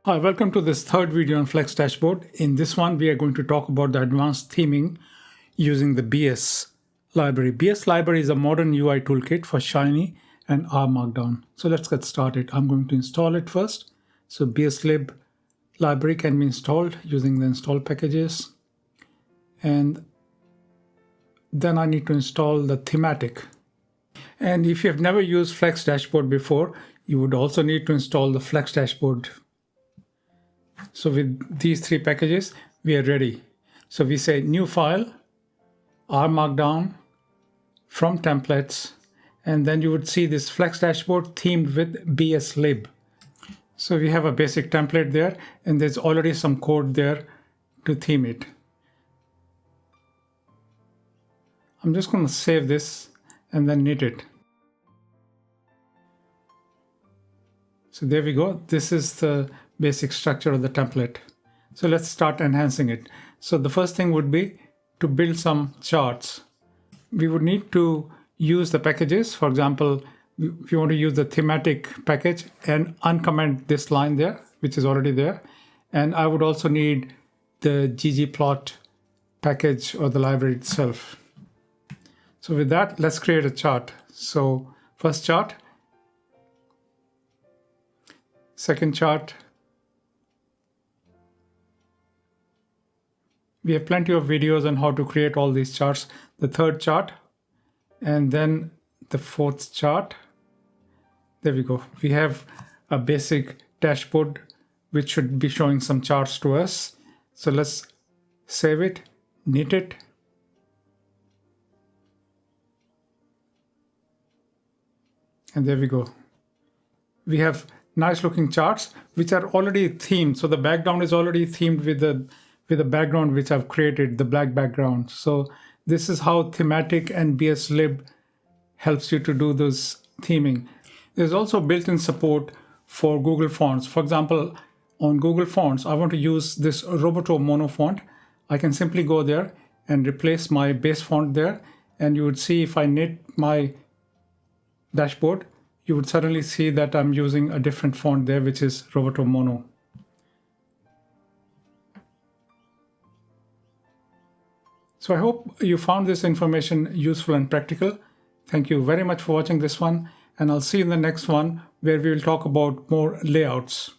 Hi, welcome to this third video on Flexdashboard. In this one, we are going to talk about the advanced theming using the BS library. BS library is a modern UI toolkit for Shiny and R Markdown. So let's get started. I'm going to install it first. So BSLib library can be installed using the install packages. And then I need to install the thematic. And if you have never used Flexdashboard before, you would also need to install the Flexdashboard. So with these three packages, we are ready. So we say new file, R Markdown, from templates, and then you would see this Flexdashboard themed with BSLib. So we have a basic template there, and there's already some code there to theme it. I'm just going to save this and then knit it. So there we go. This is the basic structure of the template. So let's start enhancing it. So the first thing would be to build some charts. We would need to use the packages. For example, if you want to use the thematic package and uncomment this line there, which is already there. And I would also need the ggplot package or the library itself. So with that, let's create a chart. So first chart, second chart. We have plenty of videos on how to create all these charts. The third chart, and then the fourth chart. There we go. We have a basic dashboard which should be showing some charts to us. So let's save it, knit it. And there we go. We have nice looking charts which are already themed. So the background is already themed with the background which I've created, the black background. So this is how thematic and BSLib helps you to do this theming. There's also built-in support for Google Fonts. For example, on Google Fonts, I want to use this Roboto Mono font. I can simply go there and replace my base font there. And you would see if I knit my dashboard, you would suddenly see that I'm using a different font there, which is Roboto Mono. So I hope you found this information useful and practical. Thank you very much for watching this one, and I'll see you in the next one where we will talk about more layouts.